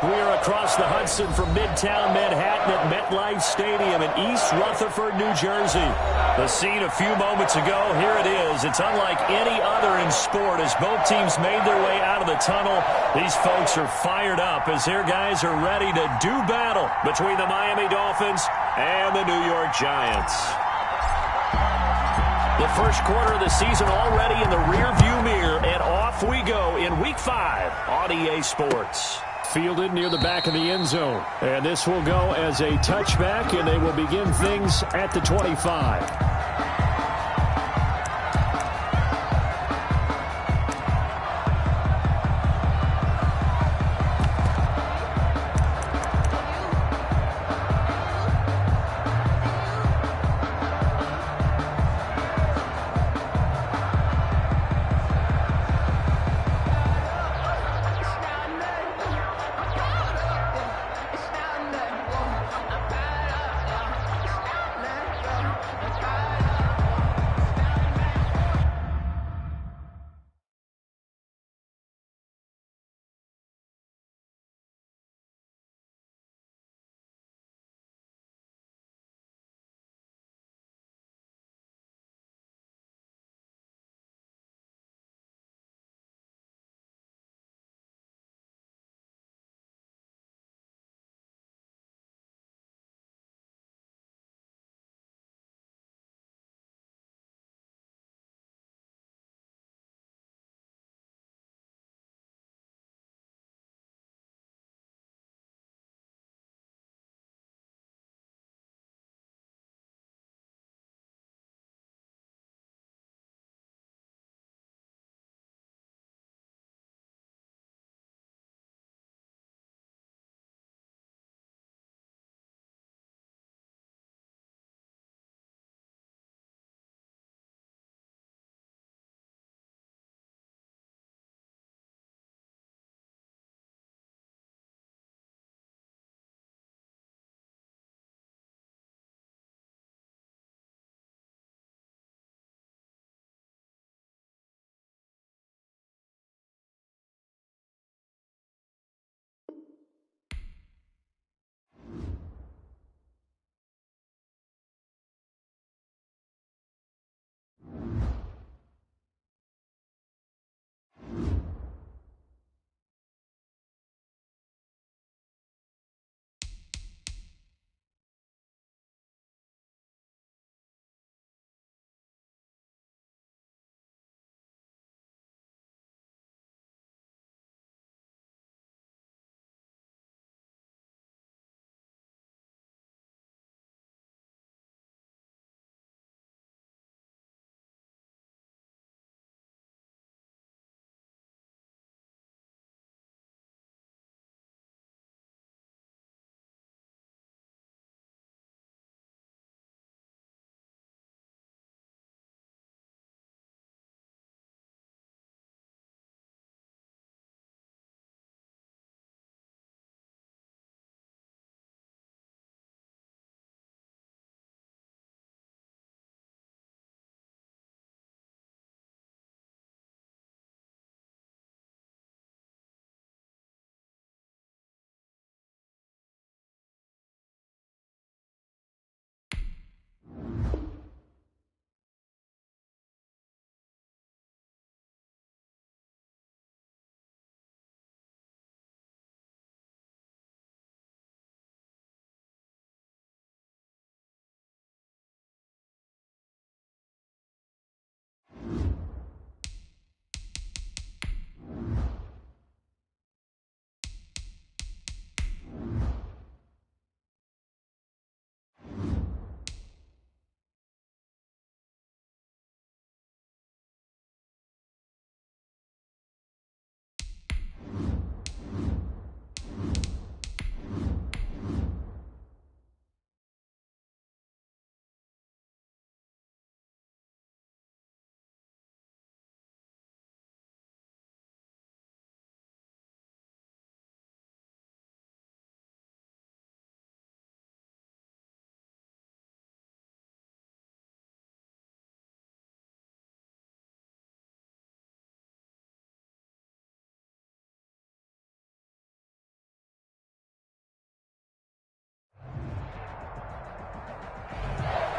We are across the Hudson from Midtown Manhattan at MetLife Stadium in East Rutherford, New Jersey. The scene a few moments ago, here it is. It's unlike any other in sport as both teams made their way out of the tunnel. These folks are fired up as their guys are ready to do battle between the Miami Dolphins and the New York Giants. The first quarter of the season already in the rearview mirror, and off we go in Week 5 on EA Sports. Fielded near the back of the end zone. And this will go as a touchback, and they will begin things at the 25.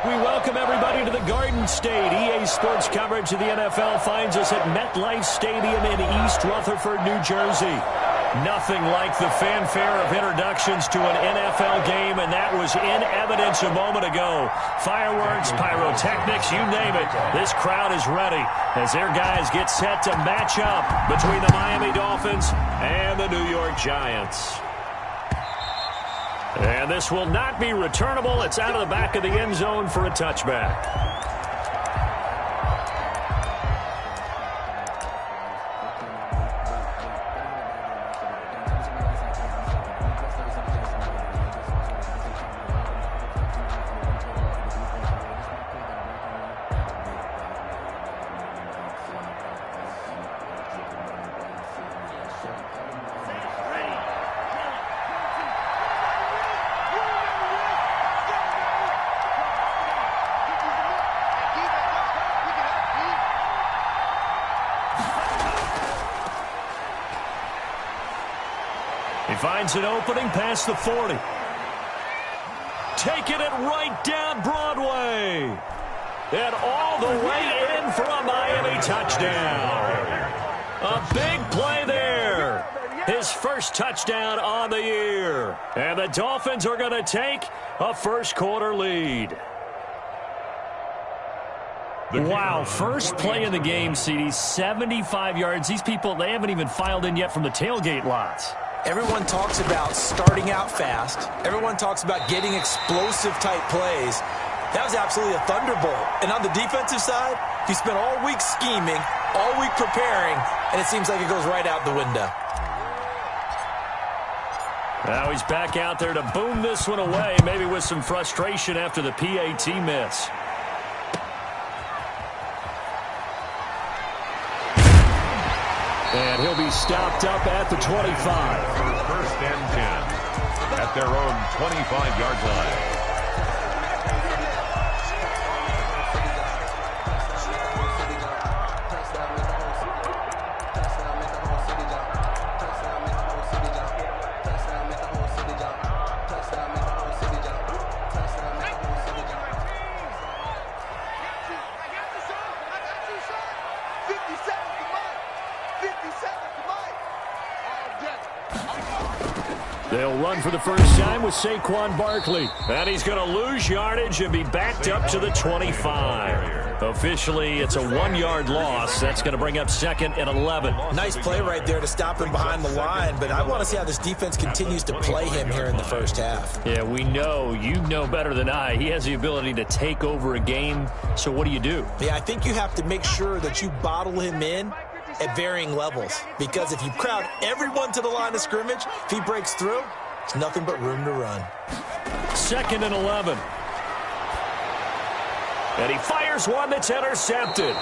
We welcome everybody to the Garden State. EA Sports coverage of the NFL finds us at MetLife Stadium in East Rutherford, New Jersey. Nothing like the fanfare of introductions to an NFL game, and that was in evidence a moment ago. Fireworks, pyrotechnics, you name it. This crowd is ready as their guys get set to match up between the Miami Dolphins and the New York Giants. And this will not be returnable. It's out of the back of the end zone for a touchback. He finds an opening past the 40. Taking it right down Broadway. And all the way in for a Miami touchdown. A big play there. His first touchdown on the year. And the Dolphins are going to take a first-quarter lead. Wow, first play in the game, CD, 75 yards. These people, they haven't even filed in yet from the tailgate lots. Everyone talks about starting out fast. Everyone talks about getting explosive-type plays. That was absolutely a thunderbolt. And on the defensive side, you spent all week scheming, all week preparing, and it seems like it goes right out the window. Now he's back out there to boom this one away, maybe with some frustration after the PAT miss. And he'll be stopped up at the 25. First and 10 at their own 25-yard line. They'll run for the first time with Saquon Barkley. And he's going to lose yardage and be backed up to the 25. Officially, it's a 1-yard loss. That's going to bring up second and 11. Nice play right there to stop him behind the line, but I want to see how this defense continues to play him here in the first half. Yeah, we know. You know better than I. He has the ability to take over a game. So what do you do? Yeah, I think you have to make sure that you bottle him in at varying levels, because if you crowd everyone to the line of scrimmage, if he breaks through, it's nothing but room to run. Second and 11. And he fires one that's intercepted.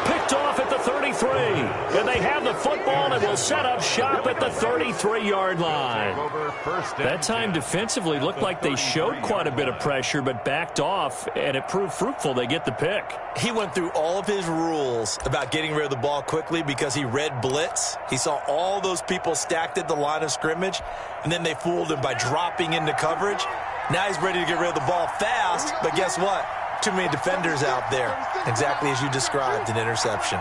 Picked off at the 33. And they have the football and will set up shop at the 33-yard line. That time defensively looked like they showed quite a bit of pressure but backed off, and it proved fruitful. They get the pick. He went through all of his rules about getting rid of the ball quickly because he read blitz. He saw all those people stacked at the line of scrimmage, and then they fooled him by dropping into coverage. Now he's ready to get rid of the ball fast, but guess what? Too many defenders out there. Exactly as you described, an interception.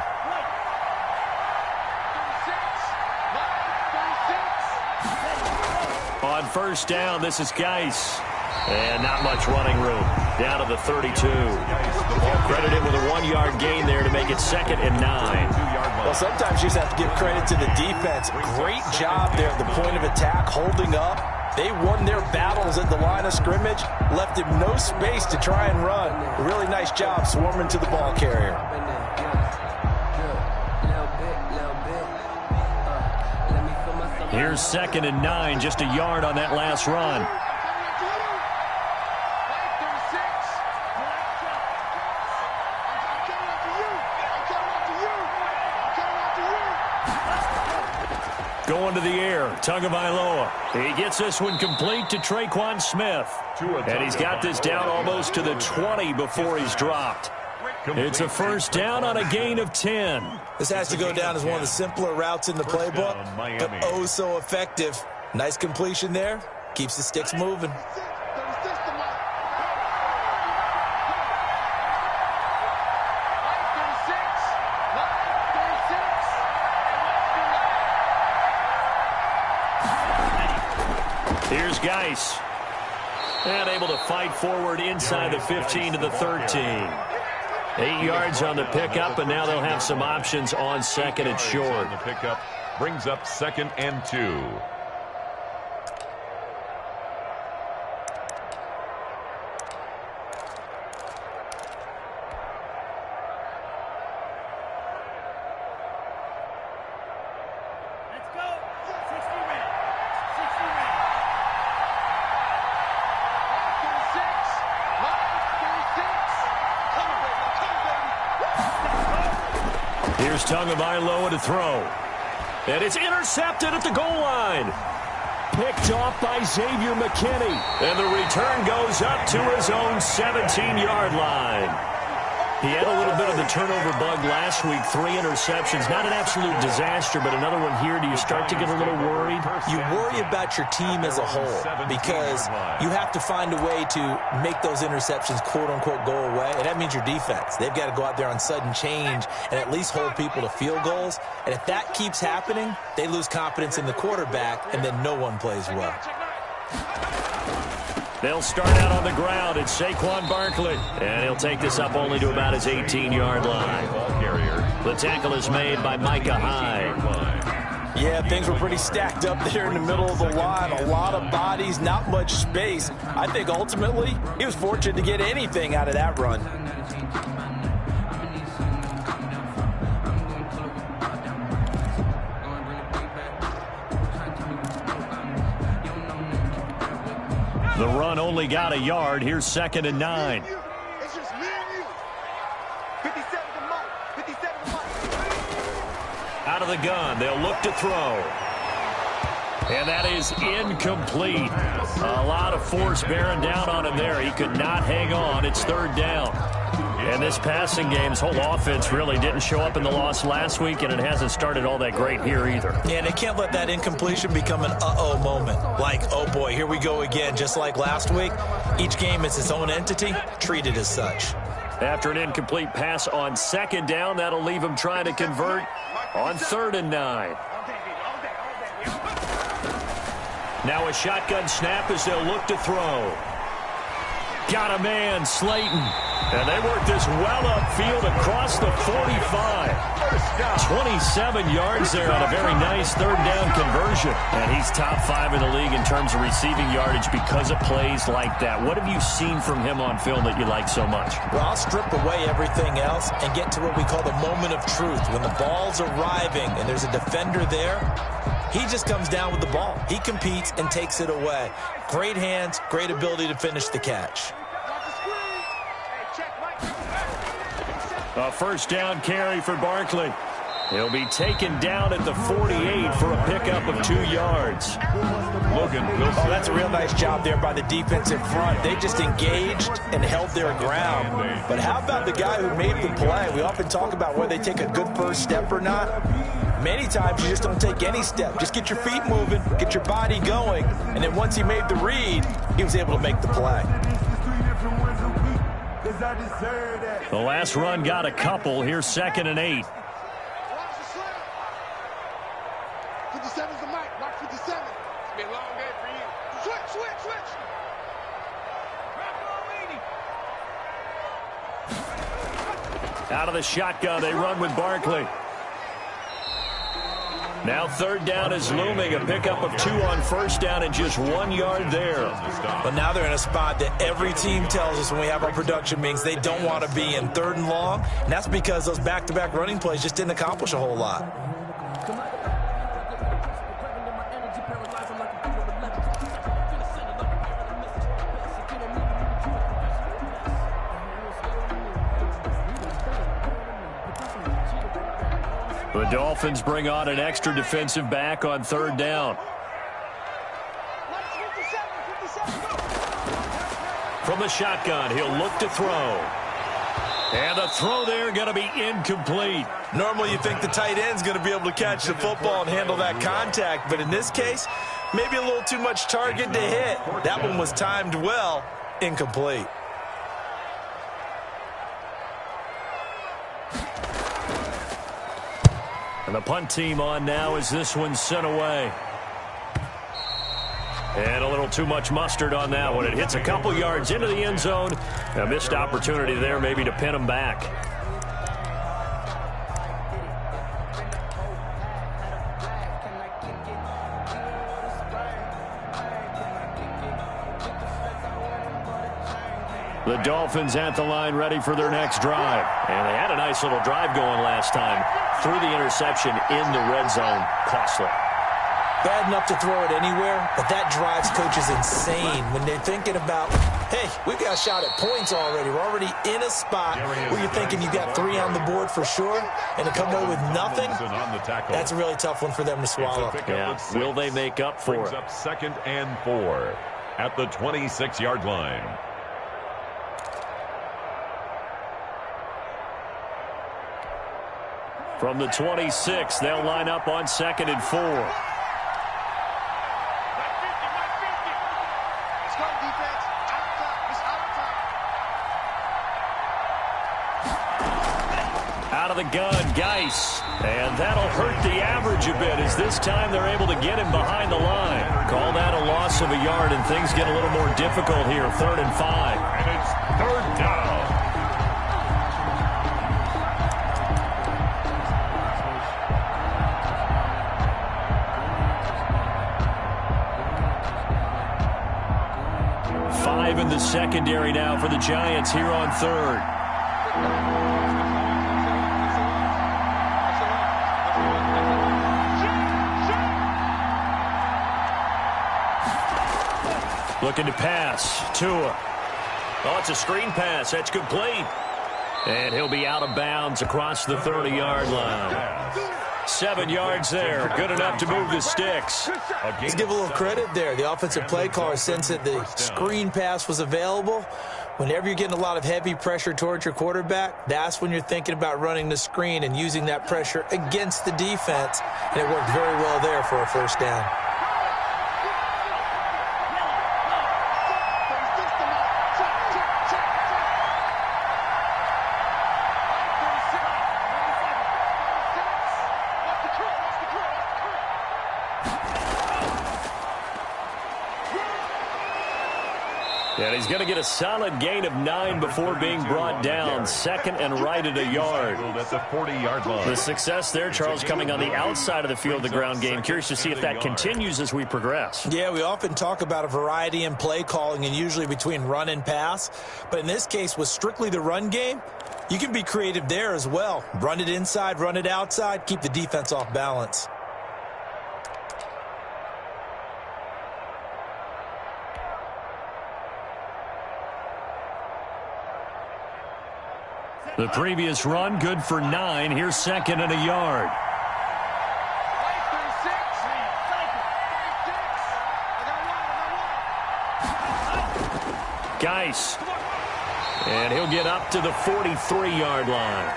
On first down, this is Geis. And not much running room. Down to the 32. Credit him with a 1-yard gain there to make it second and 9. Well, sometimes you just have to give credit to the defense. Great job there at the point of attack, holding up. They won their battles at the line of scrimmage, left him no space to try and run. A really nice job swarming to the ball carrier. Here's second and 9, just a yard on that last run. Going to the air, Tagovailoa. He gets this one complete to Traquan Smith. And he's got this down almost to the 20 before he's dropped. It's a first down on a gain of 10. This has to go down as one of the simpler routes in the playbook, but oh so effective. Nice completion there. Keeps the sticks moving. Here's Geis. And able to fight forward inside the 15 to the 13. 8 yards on the pickup, and now they'll have some options on second and short. The pickup brings up 2nd and 2. Here's Tagovailoa to throw. And it's intercepted at the goal line. Picked off by Xavier McKinney. And the return goes up to his own 17-yard line. He had a little bit of the turnover bug last week. 3 interceptions. Not an absolute disaster, but another one here. Do you start to get a little worried? You worry about your team as a whole because you have to find a way to make those interceptions, quote-unquote, go away, and that means your defense. They've got to go out there on sudden change and at least hold people to field goals, and if that keeps happening, they lose confidence in the quarterback, and then no one plays well. They'll start out on the ground. It's Saquon Barkley. And he'll take this up only to about his 18-yard line. The tackle is made by Micah Hyde. Yeah, things were pretty stacked up there in the middle of the line. A lot of bodies, not much space. I think ultimately he was fortunate to get anything out of that run. The run only got a yard. Here's 2nd and 9. It's just me and you. 57 to Mike. 57 to Mike. Out of the gun. They'll look to throw. And that is incomplete. A lot of force bearing down on him there. He could not hang on. It's 3rd down. And this passing game's whole offense really didn't show up in the loss last week, and it hasn't started all that great here either. Yeah, and they can't let that incompletion become an uh-oh moment. Like, oh boy, here we go again, just like last week. Each game is its own entity, treated as such. After an incomplete pass on 2nd down, that'll leave him trying to convert on 3rd and 9. Now a shotgun snap as they'll look to throw. Got a man, Slayton. And they work this well upfield across the 45. 27 yards there on a very nice 3rd down conversion. And he's top 5 in the league in terms of receiving yardage because of plays like that. What have you seen from him on film that you like so much? Well, I'll strip away everything else and get to what we call the moment of truth. When the ball's arriving and there's a defender there, he just comes down with the ball. He competes and takes it away. Great hands, great ability to finish the catch. A 1st down carry for Barkley. He'll be taken down at the 48 for a pickup of 2 yards. Oh, that's a real nice job there by the defensive front. They just engaged and held their ground. But how about the guy who made the play? We often talk about whether they take a good first step or not. Many times you just don't take any step. Just get your feet moving, get your body going, and then once he made the read, he was able to make the play. The last run got a couple. Here's 2nd and 8. 57's the mic. Watch 57. It's been a long day for you. Switch. Out of the shotgun, they run with Barkley. Now 3rd down is looming. A pickup of 2 on 1st down and just 1 yard there. But now they're in a spot that every team tells us when we have our production meetings they don't want to be in 3rd and long. And that's because those back-to-back running plays just didn't accomplish a whole lot. The Dolphins bring on an extra defensive back on 3rd down. From the shotgun, he'll look to throw. And the throw there going to be incomplete. Normally you think the tight end's going to be able to catch the football and handle that contact, but in this case, maybe a little too much target to hit. That one was timed well, incomplete. And the punt team on now as this one's sent away. And a little too much mustard on that one. It hits a couple yards into the end zone. A missed opportunity there maybe to pin them back. The Dolphins at the line ready for their next drive. And they had a nice little drive going last time. Threw the interception in the red zone. Costly. Bad enough to throw it anywhere, but that drives coaches insane when they're thinking about, hey, we've got a shot at points already. We're already in a spot where you're thinking you got 3 on the board for sure, and to come away with nothing, that's a really tough one for them to swallow. Yeah. Will they make up for it? Up 2nd and 4 at the 26-yard line. From the 26, they'll line up on 2nd and 4. Out of the gun, Geis. And that'll hurt the average a bit as this time they're able to get him behind the line. Call that a loss of a yard, and things get a little more difficult here. 3rd and 5. And it's 3rd down. In the secondary now for the Giants here on 3rd. Looking to pass. Tua. Oh, it's a screen pass. That's complete. And he'll be out of bounds across the 30-yard line. 7 yards there. Good enough to move the sticks. Let's give a little credit there. The offensive play caller sensed that the screen pass was available. Whenever you're getting a lot of heavy pressure towards your quarterback, that's when you're thinking about running the screen and using that pressure against the defense. And it worked very well there for a 1st down. And he's going to get a solid gain of 9 before being brought down. 2nd and right at a yard. At the 40-yard line. The success there, Charles, coming on the outside of the field, the ground game. Curious to see if that continues as we progress. Yeah, we often talk about a variety in play calling and usually between run and pass. But in this case, with strictly the run game, you can be creative there as well. Run it inside, run it outside, keep the defense off balance. The previous run, good for 9. Here's 2nd and a yard. Geis. And he'll get up to the 43-yard line.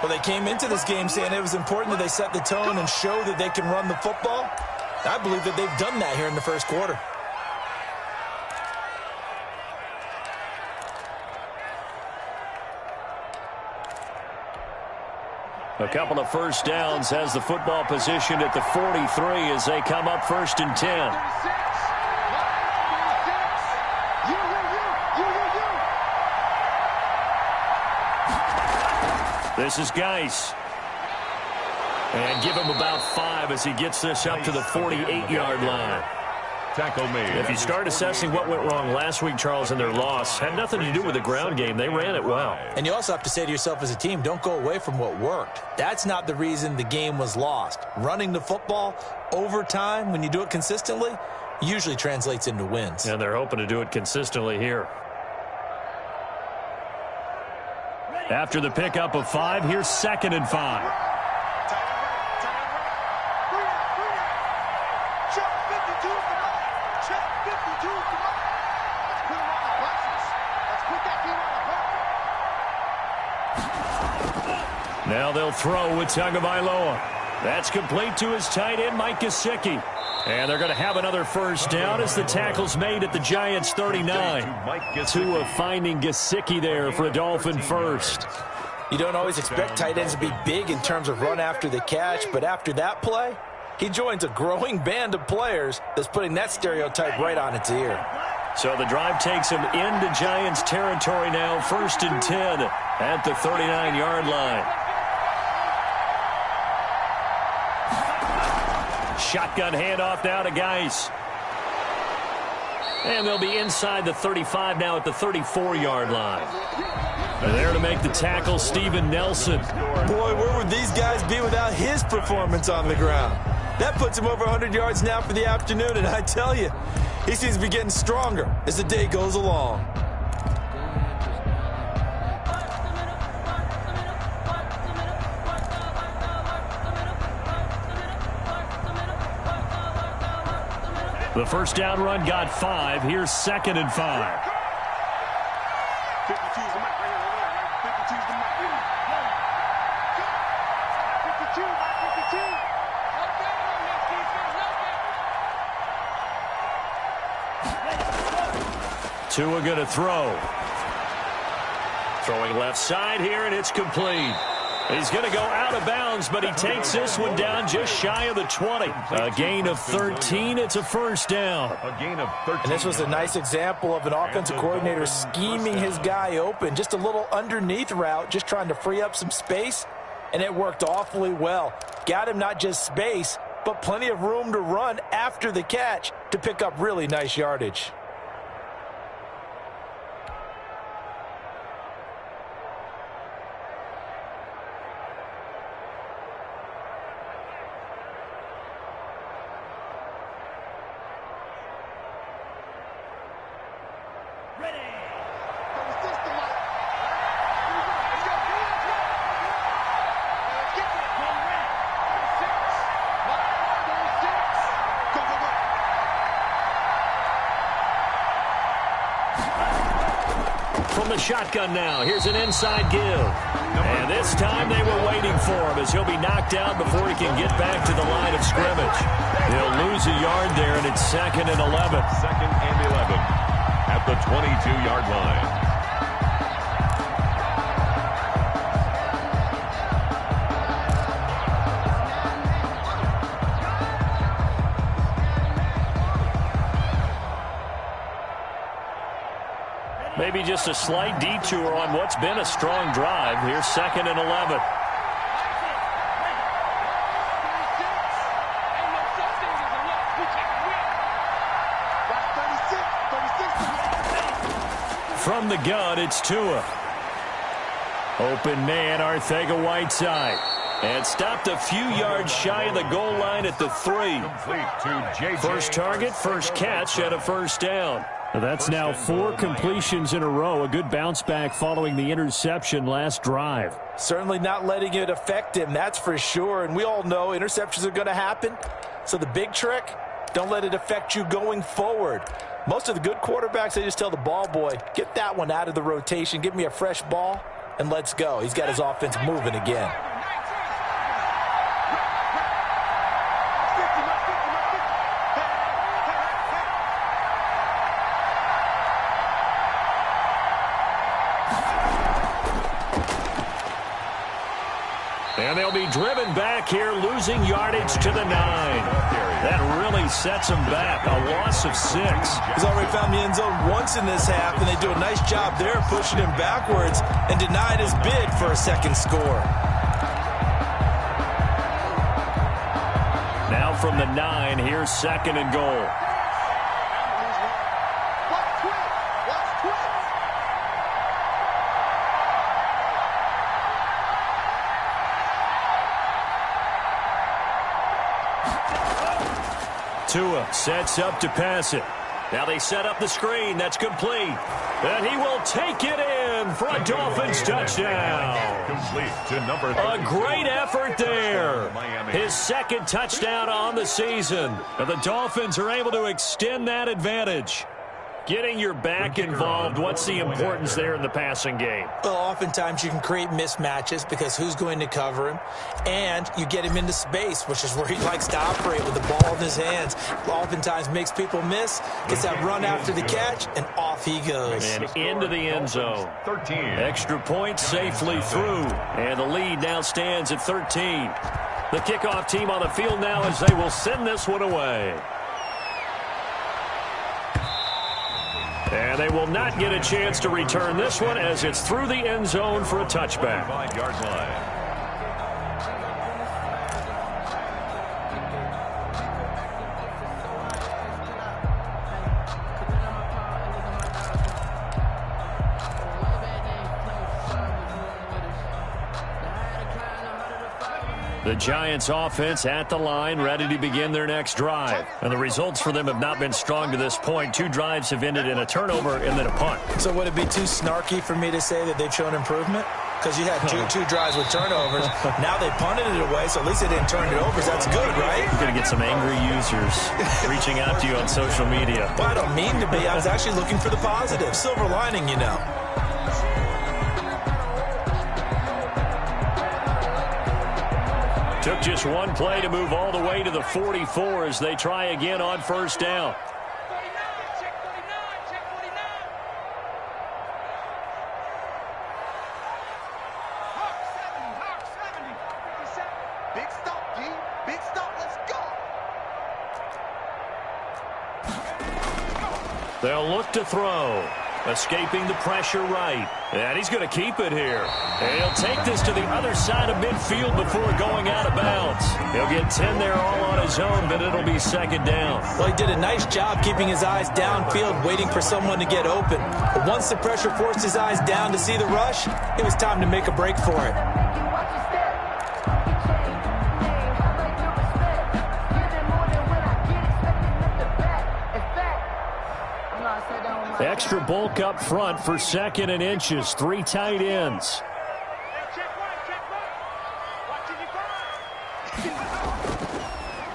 Well, they came into this game saying it was important that they set the tone and show that they can run the football. I believe that they've done that here in the 1st quarter. A couple of 1st downs has the football positioned at the 43 as they come up 1st and 10. This is Geis. And give him about 5 as he gets this up to the 48-yard line. Tackle made. If you start assessing what went wrong last week, Charles, in their loss, had nothing to do with the ground game. They ran it well. And you also have to say to yourself as a team, don't go away from what worked. That's not the reason the game was lost. Running the football over time, when you do it consistently, usually translates into wins. And they're hoping to do it consistently here. After the pickup of 5, here's 2nd and 5. Now they'll throw with Tagovailoa. That's complete to his tight end, Mike Gesicki. And they're going to have another 1st down as the tackle's made at the Giants' 39. Tua finding Gesicki there for a Dolphin 1st. You don't always expect tight ends to be big in terms of run after the catch, but after that play, He joins a growing band of players that's putting that stereotype right on its ear. So the drive takes him into Giants territory now, 1st and 10 at the 39-yard line. Shotgun handoff now to Geis. And they'll be inside the 35 now at the 34-yard line. And there to make the tackle, Steven Nelson. Boy, where would these guys be without his performance on the ground? That puts him over 100 yards now for the afternoon, and I tell you, he seems to be getting stronger as the day goes along. The first down run got 5. Here's 2nd and 5. 52's the mic right here. 52's the mic. 52. Tua going to throw. Throwing left side here, and it's complete. He's going to go out of bounds, but he takes this one down just shy of the 20. A gain of 13. It's a first down. A gain of 13. And this was a nice example of an offensive coordinator scheming his guy open. Just a little underneath route, just trying to free up some space, and it worked awfully well. Got him not just space, but plenty of room to run after the catch to pick up really nice yardage. From the shotgun now, here's an inside give. And this time they were waiting for him as he'll be knocked out before he can get back to the line of scrimmage. He'll lose a yard there, and it's 2nd and 11. 2nd and 11 at the 22-yard line. Maybe just a slight detour on what's been a strong drive. Here's 2nd and 11. From the gun, it's Tua. Open man, Arcega-Whiteside. And stopped a few yards shy of the goal line at the 3. First target, first catch, and a first down. That's now 4 completions in a row. A good bounce back following the interception last drive. Certainly not letting it affect him, that's for sure. And we all know interceptions are going to happen. So the big trick, don't let it affect you going forward. Most of the good quarterbacks, they just tell the ball boy, get that one out of the rotation, give me a fresh ball, and let's go. He's got his offense moving again. And they'll be driven back here, losing yardage to the 9. That really sets them back. A loss of 6. He's already found the end zone once in this half, and they do a nice job there pushing him backwards and denied his bid for a second score. Now from the 9, here's 2nd and goal. Tua sets up to pass it. Now they set up the screen. That's complete. And he will take it in for a Dolphins touchdown. Complete to number 3. A great effort there. His 2nd touchdown on the season. And the Dolphins are able to extend that advantage. Getting your back involved, what's the importance there in the passing game? Well, oftentimes you can create mismatches because who's going to cover him? And you get him into space, which is where he likes to operate with the ball in his hands. Oftentimes makes people miss, gets that run after the catch, and off he goes. And into the end zone. 13. Extra point safely through. And the lead now stands at 13. The kickoff team on the field now as they will send this one away. And they will not get a chance to return this one as it's through the end zone for a touchback. 5-yard line. The Giants offense at the line, ready to begin their next drive. And the results for them have not been strong to this point. 2 drives have ended in a turnover and then a punt. So would it be too snarky for me to say that they've shown improvement? Because you had two drives with turnovers. Now they punted it away, so at least they didn't turn it over. So that's good, right? You're going to get some angry users reaching out to you on social media. Well, I don't mean to be. I was actually looking for the positive. Silver lining, you know. Took just one play to move all the way to the 44 as they try again on first down. Big stop, D. Big stop. Let's go. They'll look to throw. Escaping the pressure right. And he's going to keep it here. And he'll take this to the other side of midfield before going out of bounds. He'll get 10 there all on his own, but it'll be second down. Well, he did a nice job keeping his eyes downfield, waiting for someone to get open. But once the pressure forced his eyes down to see the rush, it was time to make a break for it. Extra bulk up front for 2nd and inches. 3 tight ends.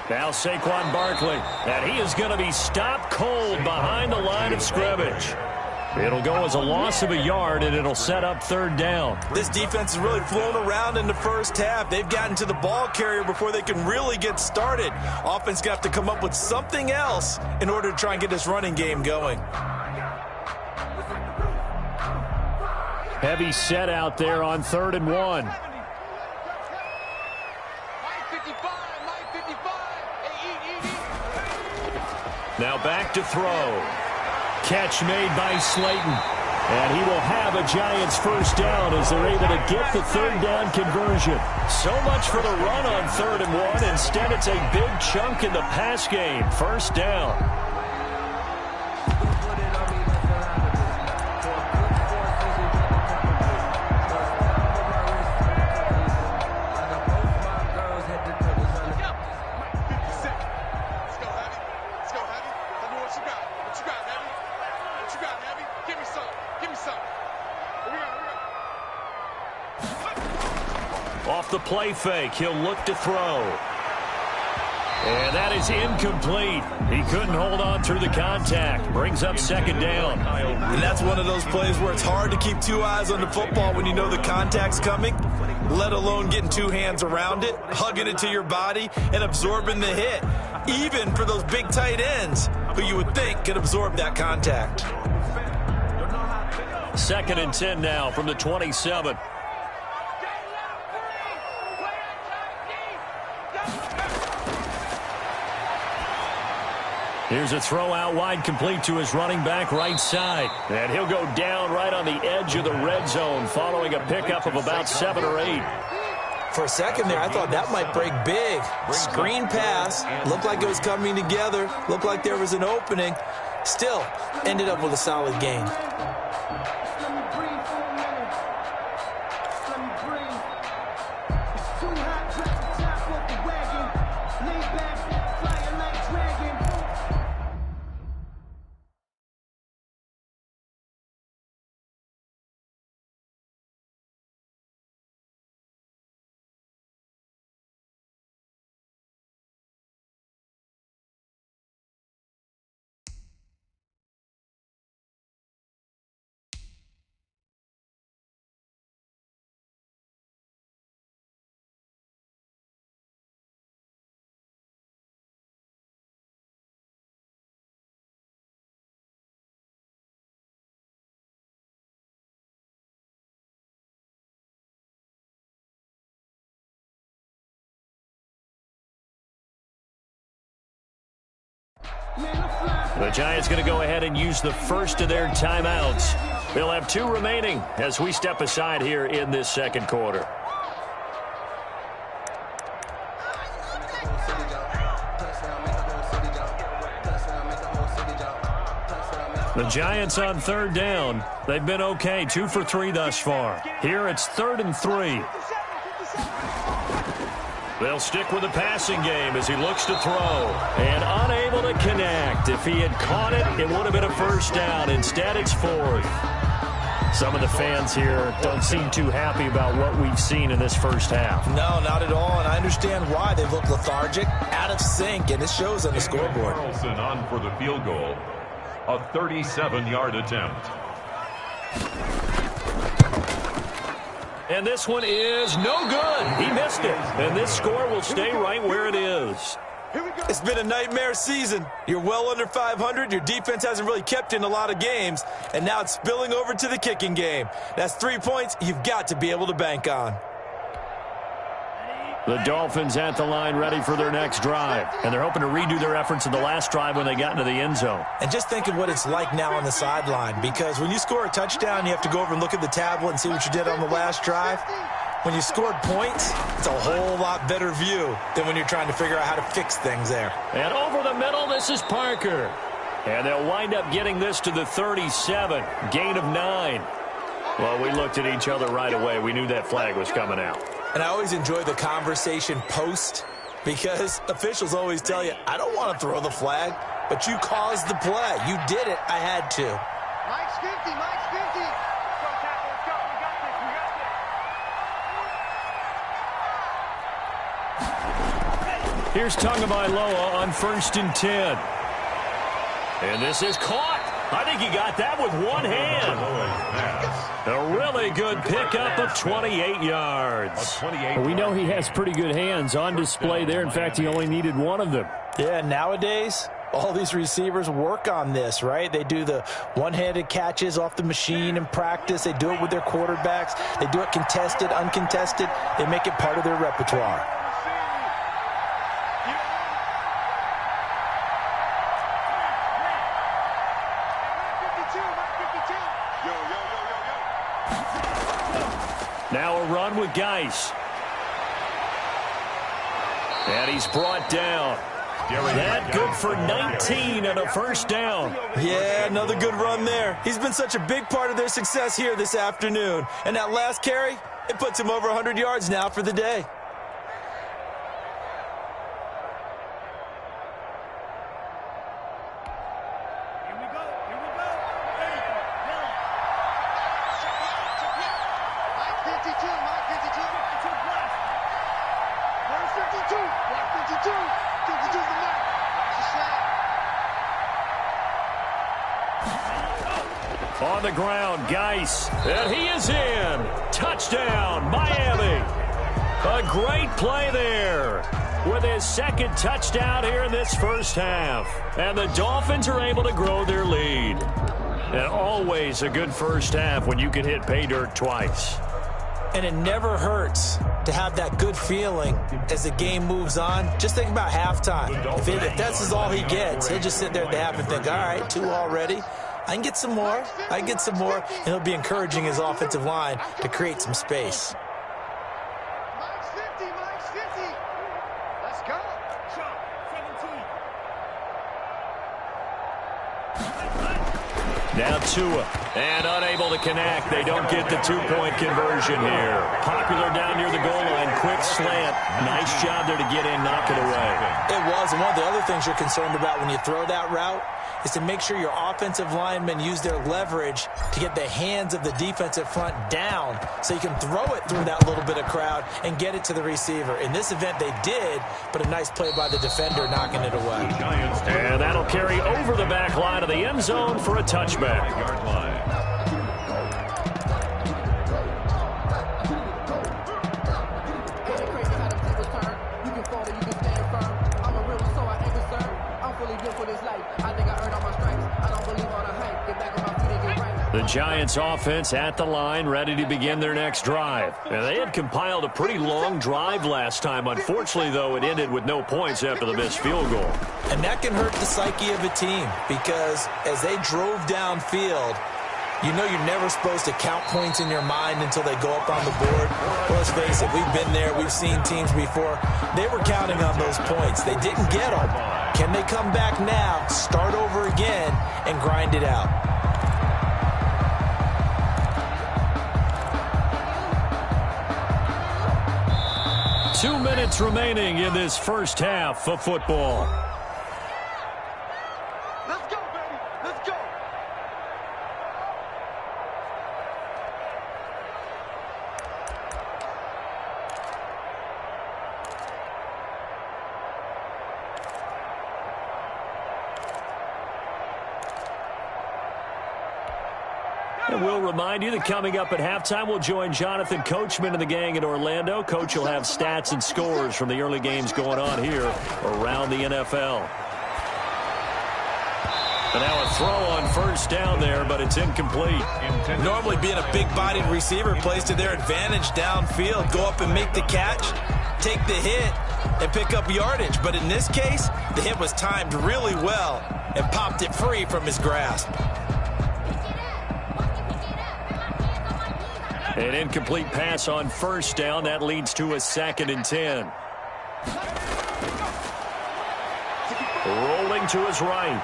Now Saquon Barkley, and he is going to be stopped cold behind the line of scrimmage. It'll go as a loss of a yard, and it'll set up 3rd down. This defense has really flown around in the first half. They've gotten to the ball carrier before they can really get started. Offense got to come up with something else in order to try and get this running game going. Heavy set out there on 3rd and 1. Now back to throw. Catch made by Slayton. And he will have a Giants first down as they're able to get the 3rd down conversion. So much for the run on 3rd and 1. Instead, it's a big chunk in the pass game. First down. Off the play fake, he'll look to throw. And that is incomplete. He couldn't hold on through the contact. Brings up 2nd down. And that's one of those plays where it's hard to keep 2 eyes on the football when you know the contact's coming, let alone getting 2 hands around it, hugging it to your body, and absorbing the hit. Even for those big tight ends who you would think could absorb that contact. 2nd and 10 now from the 27. Here's a throw out wide, complete to his running back right side. And he'll go down right on the edge of the red zone following a pickup of about 7 or 8. For a second there, I thought that might break big. Screen pass. Looked like it was coming together. Looked like there was an opening. Still, ended up with a solid gain. The Giants going to go ahead and use the first of their timeouts. They'll have 2 remaining as we step aside here in this second quarter. The Giants on 3rd down. They've been okay, 2 for 3 thus far. Here it's 3rd and 3. They'll stick with the passing game as he looks to throw. And unable to connect. If he had caught it, it would have been a first down. Instead, it's 4th. Some of the fans here don't seem too happy about what we've seen in this first half. No, not at all, and I understand why. They look lethargic, out of sync, and it shows on the scoreboard. Carlson on for the field goal. A 37-yard attempt. And this one is no good. He missed it. And this score will stay right where it is. It's been a nightmare season. You're well under 500. Your defense hasn't really kept in a lot of games. And now it's spilling over to the kicking game. That's 3 points you've got to be able to bank on. The Dolphins at the line ready for their next drive. And they're hoping to redo their efforts in the last drive when they got into the end zone. And just think of what it's like now on the sideline. Because when you score a touchdown, you have to go over and look at the tablet and see what you did on the last drive. When you scored points, it's a whole lot better view than when you're trying to figure out how to fix things there. And over the middle, this is Parker. And they'll wind up getting this to the 37. Gain of 9. Well, we looked at each other right away. We knew that flag was coming out. And I always enjoy the conversation post because officials always tell you, I don't want to throw the flag, but you caused the play. You did it. I had to. Mike's 50, Mike's 50. Let's go, Tackle, let's go. We got this, we got this. Here's Tagovailoa on 1st and 10. And this is caught. I think he got that with one hand. A really good pickup of 28 yards. We know he has pretty good hands on display there. In fact, he only needed one of them. Yeah, nowadays, all these receivers work on this, right? They do the one-handed catches off the machine in practice. They do it with their quarterbacks. They do it contested, uncontested. They make it part of their repertoire. Now a run with Geis. And he's brought down. That good for 19 and a first down. Yeah, another good run there. He's been such a big part of their success here this afternoon. And that last carry, it puts him over 100 yards now for the day. On the ground, Geis, and he is in. Touchdown, Miami. A great play there with his second touchdown here in this first half. And the Dolphins are able to grow their lead. And always a good first half when you can hit pay dirt twice. And it never hurts to have that good feeling as the game moves on. Just think about halftime. If that's all he gets, he'll just sit there at the half and think, all right, 2 already. I can get some more. I can get some more. And he'll be encouraging his offensive line to create some space. Mike's 50, Mike's 50. Let's go. 17. Now Tua, and unable to connect. They don't get the 2-point conversion here. Popular down near the goal line. Quick slant. Nice job there to get in, knock it away. It was, and one of the other things you're concerned about when you throw that route is to make sure your offensive linemen use their leverage to get the hands of the defensive front down so you can throw it through that little bit of crowd and get it to the receiver. In this event, they did, but a nice play by the defender knocking it away. And that'll carry over the back line of the end zone for a touchback. The Giants offense at the line, ready to begin their next drive. Now, they had compiled a pretty long drive last time. Unfortunately, though, it ended with no points after the missed field goal. And that can hurt the psyche of a team because as they drove downfield, you know you're never supposed to count points in your mind until they go up on the board. Well, let's face it, we've been there. We've seen teams before. They were counting on those points. They didn't get them. Can they come back now, start over again, and grind it out? 2 minutes remaining in this first half of football. Let's go, baby. Let's go. And we'll remind you that coming up at halftime, we'll join Jonathan Coachman and the gang in Orlando. Coach will have stats and scores from the early games going on here around the NFL. And now a throw on first down there, but it's incomplete. Normally being a big-bodied receiver plays to their advantage downfield. Go up and make the catch, take the hit, and pick up yardage. But in this case, the hit was timed really well and popped it free from his grasp. An incomplete pass on first down. That leads to a 2nd and 10. Rolling to his right.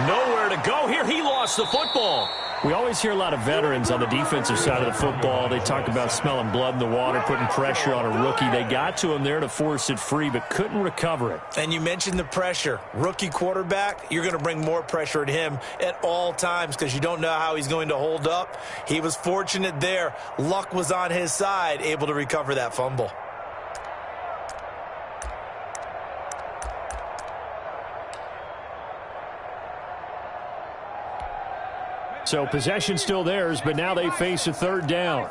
Nowhere to go here. He lost the football. We always hear a lot of veterans on the defensive side of the football. They talk about smelling blood in the water, putting pressure on a rookie. They got to him there to force it free, but couldn't recover it. And you mentioned the pressure. Rookie quarterback, you're going to bring more pressure at him at all times because you don't know how he's going to hold up. He was fortunate there. Luck was on his side, able to recover that fumble. So possession still theirs, but now they face a 3rd down.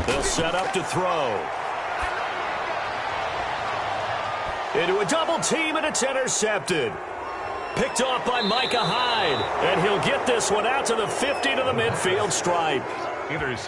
They'll set up to throw. Into a double team, and it's intercepted. Picked off by Micah Hyde. And he'll get this one out to the 50 to the midfield stripe.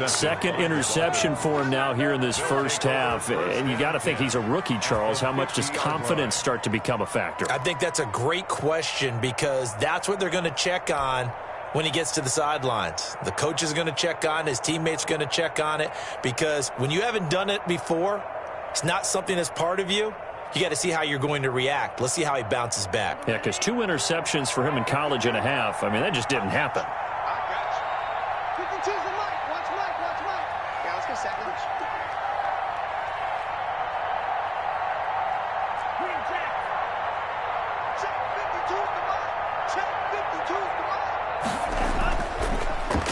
Second interception for him now here in this first half. And you got to think he's a rookie, Charles. How much does confidence start to become a factor? I think that's a great question because that's what they're going to check on when he gets to the sidelines. The coach is going to check on, his teammates are going to check on it because when you haven't done it before, it's not something that's part of you. You got to see how you're going to react. Let's see how he bounces back. Yeah, because 2 interceptions for him in college and a half. I mean, that just didn't happen. I got you. 52's the mic. Watch Mike. Watch Mike. Yeah, let's go second. Check 52's the mic. Check 52's the mic.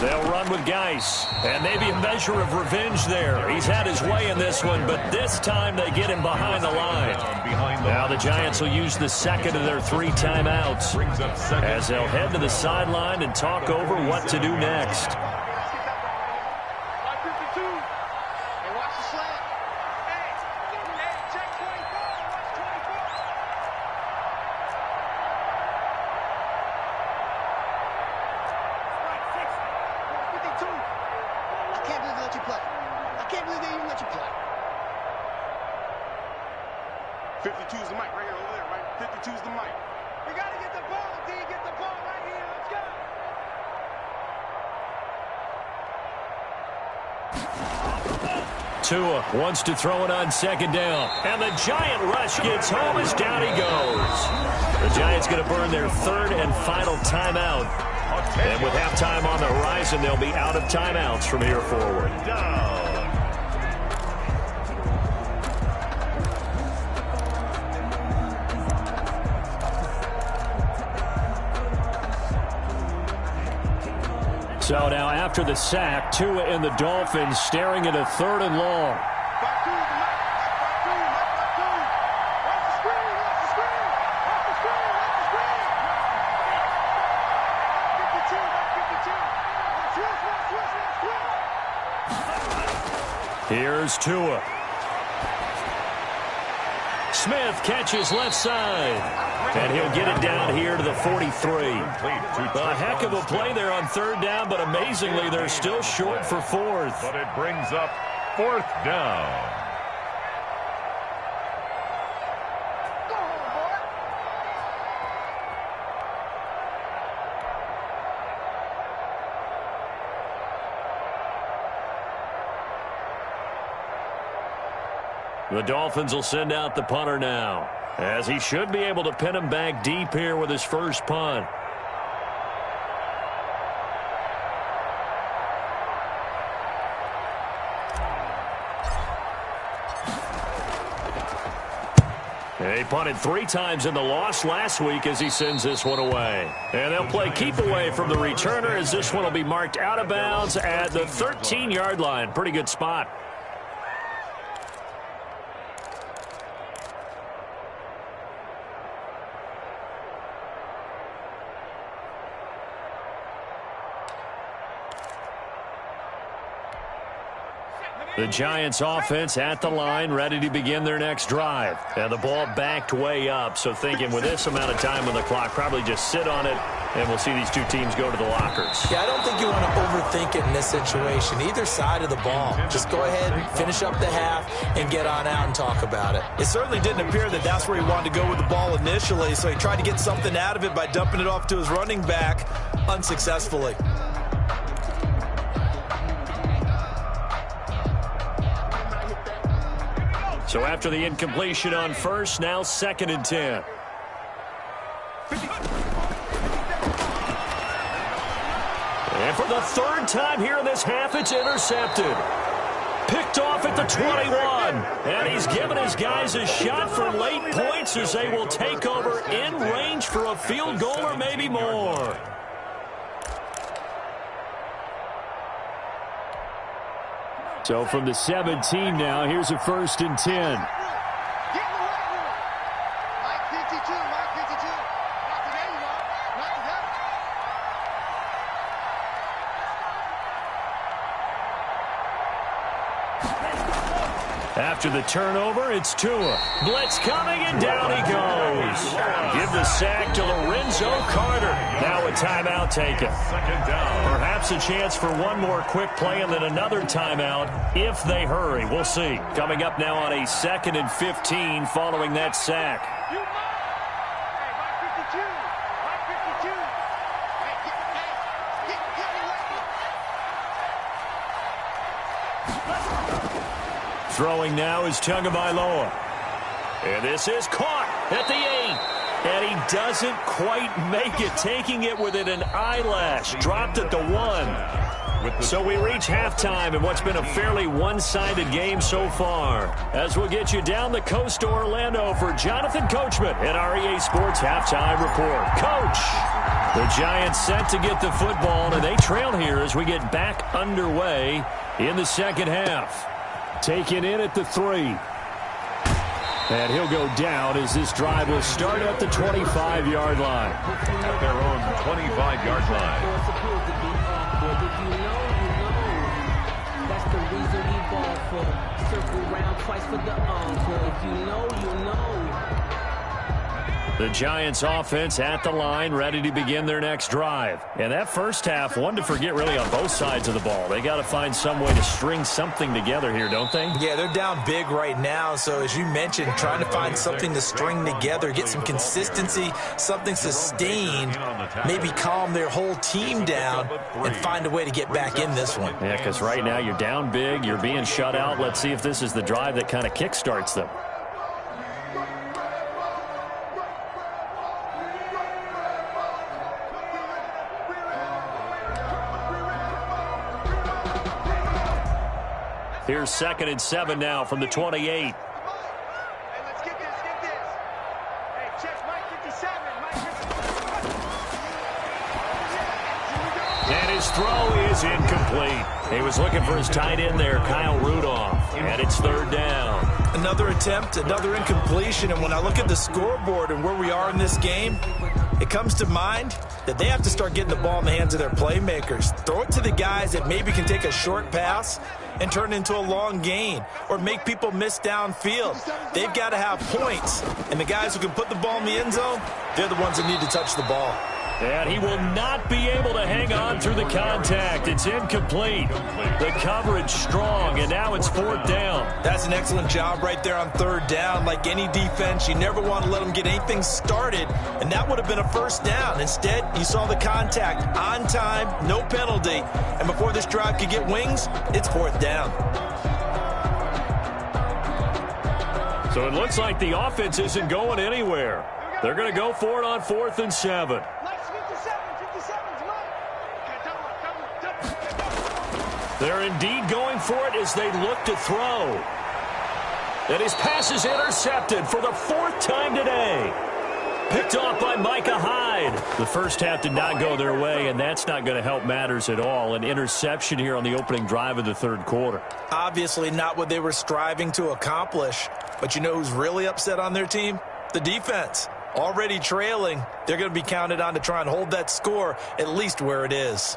They'll run with Geis. And maybe a measure of revenge there. He's had his way in this one, but this time they get him behind the line. Now the Giants will use the 2nd of their 3 timeouts as they'll head to the sideline and talk over what to do next. Watch 52. Hey, watch the slant. Hey, check 24. Watch 24. Right, 52. I can't believe they let you play. I can't believe they even let you play. 52's the mic right here over there, right? 52's the mic. We got to get the ball, D. Get the ball right here. Let's go. Tua wants to throw it on 2nd down. And the Giant rush gets home as down he goes. The Giants going to burn their 3rd and final timeout. And with halftime on the horizon, they'll be out of timeouts from here forward. So now after the sack, Tua and the Dolphins staring at a 3rd and long. Here's Tua. Smith catches left side. And he'll get it down here to the 43. A heck of a play there on third down, but amazingly, they're still short for fourth. But it brings up fourth down. The Dolphins will send out the punter now, as he should be able to pin him back deep here with his first punt. He punted 3 times in the loss last week as he sends this one away. And they'll play keep away from the returner as this one will be marked out of bounds at the 13-yard line. Pretty good spot. The Giants offense at the line, ready to begin their next drive. And the ball backed way up, so thinking with this amount of time on the clock, probably just sit on it, and we'll see these two teams go to the lockers. Yeah, I don't think you want to overthink it in this situation. Either side of the ball. Just go ahead and finish up the half and get on out and talk about it. It certainly didn't appear that that's where he wanted to go with the ball initially, so he tried to get something out of it by dumping it off to his running back unsuccessfully. So after the incompletion on first, now 2nd and 10. And for the 3rd time here in this half, it's intercepted. Picked off at the 21. And he's given his guys a shot for late points as they will take over in range for a field goal or maybe more. So from the 17 now, here's a 1st and 10. After the turnover, it's Tua. Blitz coming, and down he goes. Give the sack to Lorenzo Carter. Now a timeout taken. 2nd down. Perhaps a chance for one more quick play and then another timeout if they hurry. We'll see. Coming up now on a 2nd and 15 following that sack. Throwing now is Tagovailoa. And this is caught at the 8. And he doesn't quite make it, taking it within an eyelash. Dropped at the 1. So we reach halftime in what's been a fairly one-sided game so far. As we'll get you down the coast to Orlando for Jonathan Coachman at our EA Sports Halftime Report. Coach, the Giants set to get the football, and they trail here as we get back underway in the second half. Taken in at the 3. And he'll go down as this drive will start at the 25-yard line. At their own 25-yard line. That's the reason we ball for. Circle round twice for the encore. If you know, you know. The Giants offense at the line, ready to begin their next drive. And that first half, one to forget really on both sides of the ball. They got to find some way to string something together here, don't they? Yeah, they're down big right now. So as you mentioned, trying to find something to string together, get some consistency, something sustained, maybe calm their whole team down and find a way to get back in this one. Yeah, because right now you're down big, you're being shut out. Let's see if this is the drive that kind of kickstarts them. Here's 2nd and 7 now from the 28. Hey, let's get this, get this. Hey, check Mike 57, Mike 57. And his throw is incomplete. He was looking for his tight end there, Kyle Rudolph. And it's 3rd down. Another attempt, another incompletion. And when I look at the scoreboard and where we are in this game, it comes to mind that they have to start getting the ball in the hands of their playmakers. Throw it to the guys that maybe can take a short pass and turn it into a long gain or make people miss downfield. They've got to have points, and the guys who can put the ball in the end zone, they're the ones that need to touch the ball. And he will not be able to hang on through the contact. It's incomplete. The coverage strong, and now it's 4th down. That's an excellent job right there on 3rd down. Like any defense, you never want to let them get anything started, and that would have been a 1st down. Instead, you saw the contact on time, no penalty, and before this drive could get wings, it's 4th down. So it looks like the offense isn't going anywhere. They're going to go for it on 4th and 7. They're indeed going for it as they look to throw. And his pass is intercepted for the 4th time today. Picked off by Micah Hyde. The first half did not go their way, and that's not going to help matters at all. An interception here on the opening drive of the 3rd quarter. Obviously not what they were striving to accomplish. But you know who's really upset on their team? The defense. Already trailing, they're going to be counted on to try and hold that score at least where it is.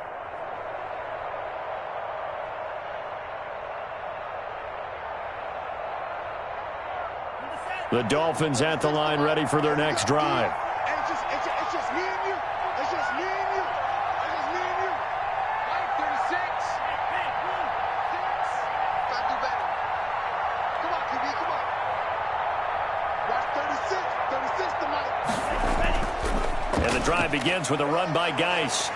The Dolphins at the line, ready for their next drive. It's just me and you. It's just me and you. It's just me and you. Right, 36. Gotta do better. Come on, QB, come on. Watch 36. 36 tonight. And the drive begins with a run by Geis.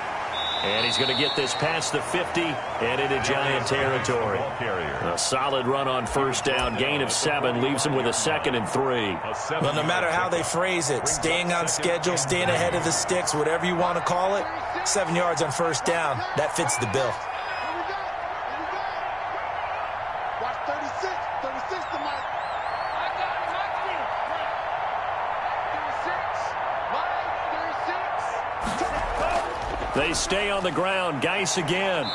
And he's going to get this past the 50 and into Giant territory. A solid run on 1st down. Gain of 7 leaves him with a 2nd and 3. Well, no matter how they phrase it, staying on schedule, staying ahead of the sticks, whatever you want to call it, 7 yards on 1st down, that fits the bill. Here we go. Here we go. Watch 36. 36 tonight. I got him. I got him. 36. 36. They stay on the ground. Geis again.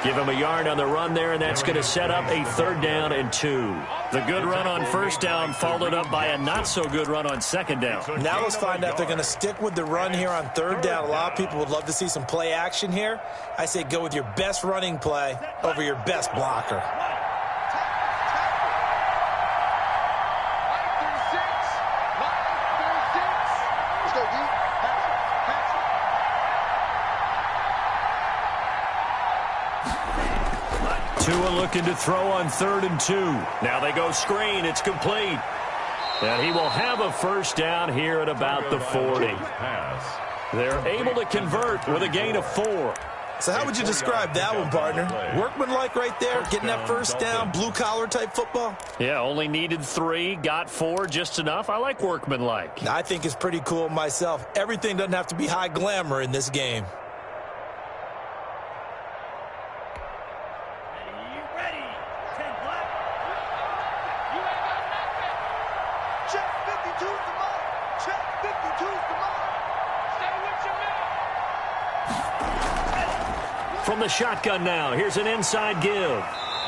Give him a yard on the run there, and that's going to set up a 3rd down and 2. The good run on 1st down followed up by a not-so-good run on 2nd down. Now let's find out if they're going to stick with the run here on 3rd down. A lot of people would love to see some play action here. I say go with your best running play over your best blocker. Tua looking to throw on 3rd and 2. Now they go screen. It's complete. And he will have a 1st down here at about the 40. They're able to convert with a gain of 4. So how would you describe that one, partner? Workmanlike right there, getting that 1st down, blue-collar type football? Yeah, only needed 3, got 4, just enough. I like workmanlike. I think it's pretty cool myself. Everything doesn't have to be high glamour in this game. From the shotgun now, here's an inside give.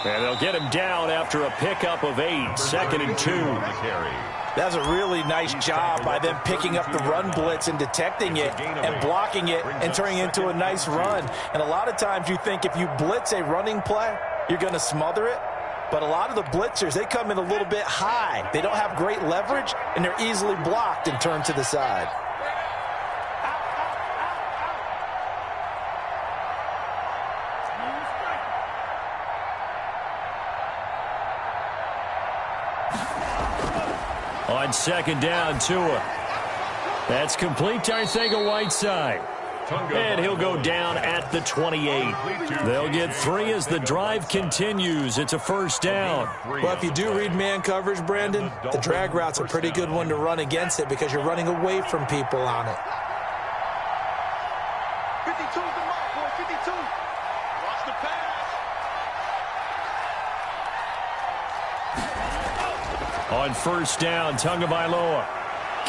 And they'll get him down after a pickup of 8, 2nd and 2. That's a really nice job by them picking up the run blitz and detecting it and blocking it and turning it into a nice run. And a lot of times you think if you blitz a running play, you're going to smother it. But a lot of the blitzers, they come in a little bit high. They don't have great leverage, and they're easily blocked and turned to the side. On 2nd down, Tua. That's complete to Arcega-Whiteside. And he'll go down at the 28. They'll get 3 as the drive continues. It's a 1st down. Well, if you do read man coverage, Brandon, the drag route's a pretty good one to run against it because you're running away from people on it. 52's the mark, boy. 52. Watch the pass. On 1st down, Tagovailoa.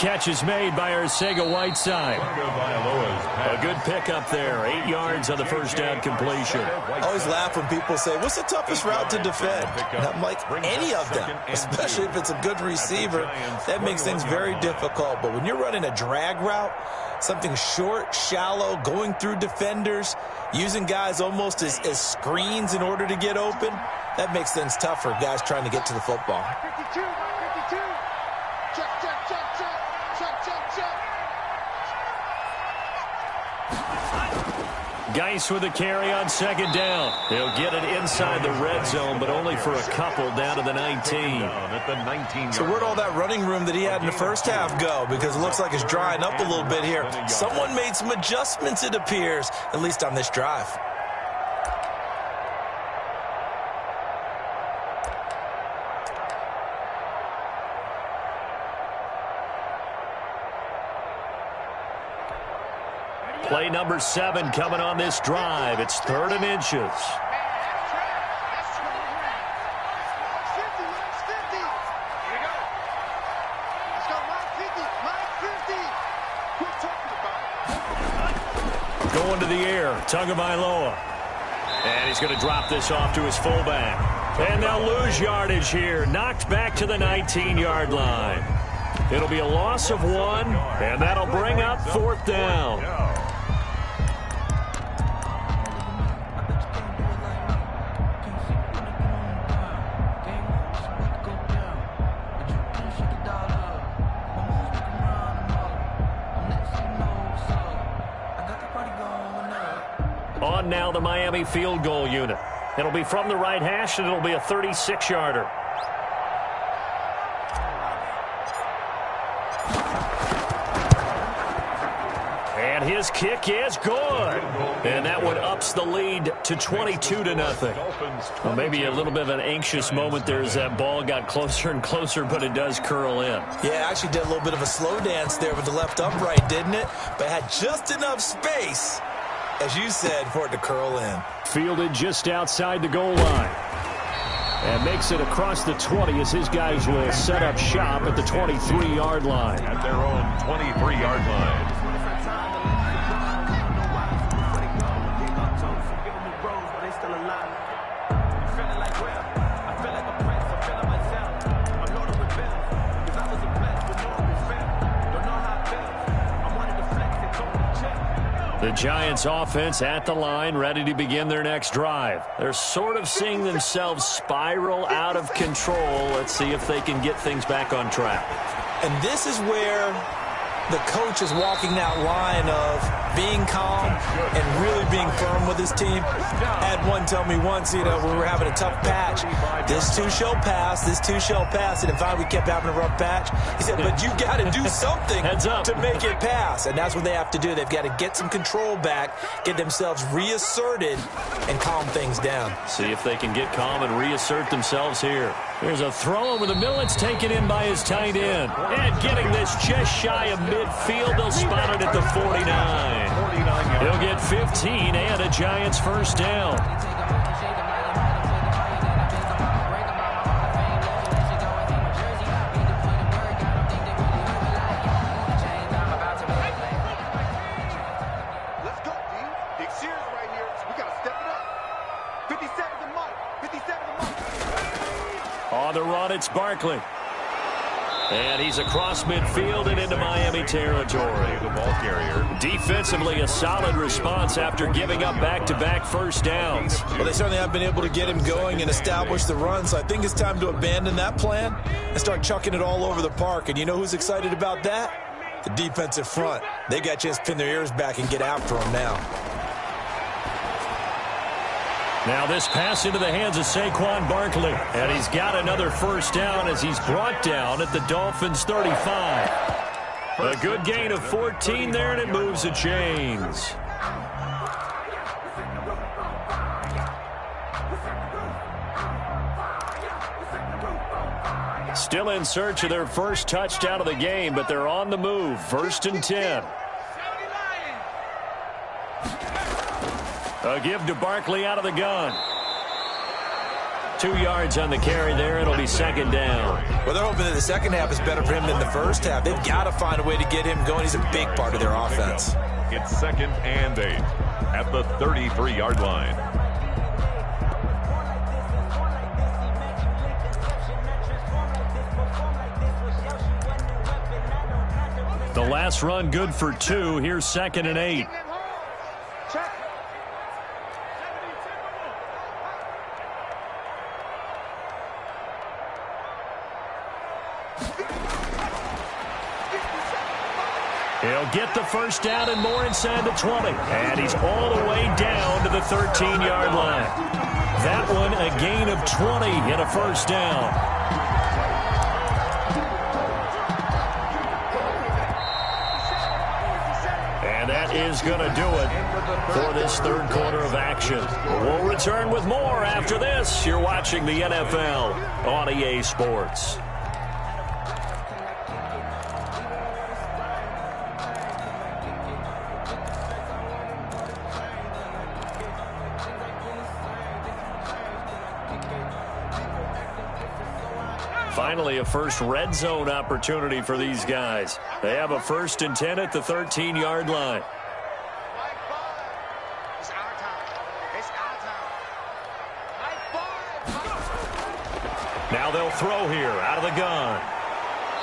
catch is made by Arcega-Whiteside. A good pickup there. 8 yards on the first down completion. I always laugh when people say, what's the toughest route to defend? And I'm like, any of them, especially if it's a good receiver. That makes things very difficult. But when you're running a drag route, something short, shallow, going through defenders, using guys almost as screens in order to get open, that makes things tough for guys trying to get to the football. 52, 52. Check, check, check, check. Check, check, check. Geis with a carry on second down. He'll get it inside the red zone, but only for a couple down to the 19. So where'd all that running room that he had in the first half go? Because it looks like it's drying up a little bit here. Someone made some adjustments, it appears, at least on this drive. Play number 7 coming on this drive. It's 3rd and inches. That's 50, minus 50. Here we go. Let's go, minus 50. Minus 50. Quit talking about it. Going to the air. Tagovailoa. And he's going to drop this off to his fullback. And they'll lose yardage here. Knocked back to the 19-yard line. It'll be a loss of 1, and that'll bring up 4th down. On now the Miami field goal unit. It'll be from the right hash, and it'll be a 36-yarder. And his kick is good. And that one ups the lead to 22-0. Well, maybe a little bit of an anxious moment there as that ball got closer and closer, but it does curl in. Yeah, actually did a little bit of a slow dance there with the left upright, didn't it? But had just enough space, as you said, for it to curl in. Fielded just outside the goal line. And makes it across the 20 as his guys will set up shop at the 23-yard line. At their own 23-yard line. The Giants offense at the line, ready to begin their next drive. They're sort of seeing themselves spiral out of control. Let's see if they can get things back on track. And this is where the coach is walking that line of being calm and really being firm with his team. I had one tell me once, when we were having a tough patch, this too shall pass, this too shall pass. And finally we kept having a rough patch. He said, but you got to do something to make it pass. And that's what they have to do. They've got to get some control back, get themselves reasserted, and calm things down. See if they can get calm and reassert themselves here. There's a throw over the middle. It's taken in by his tight end. And getting this just shy of midfield. They'll spot it at the 49. He'll get 15 and a Giants first down. Let's go, D. Big series right here. We got to step it up. 57 to Mike. 57 to Mike. On the run, it's Barkley. And he's across midfield and into Miami territory. The ball carrier. Defensively, a solid response after giving up back-to-back first downs. Well, they certainly have been able to get him going and establish the run, so I think it's time to abandon that plan and start chucking it all over the park. And you know who's excited about that? The defensive front. They got a chance to pin their ears back and get after him now. Now this pass into the hands of Saquon Barkley. And he's got another first down as he's brought down at the Dolphins' 35. A good gain of 14 there, and it moves the chains. Still in search of their first touchdown of the game, but they're on the move. 1st and 10. A give to Barkley out of the gun. 2 yards on the carry there. It'll be second down. Well, they're hoping that the second half is better for him than the first half. They've got to find a way to get him going. He's a big part of their offense. It's 2nd and 8 at the 33-yard line. The last run good for 2. Here's 2nd and 8. He'll get the first down and more inside the 20. And he's all the way down to the 13-yard line. That one a gain of 20 and a first down. And that is going to do it for this third quarter of action. We'll return with more after this. You're watching the NFL on EA Sports. Finally, a first red zone opportunity for these guys. They have a 1st and 10 at the 13-yard line. Now they'll throw here out of the gun.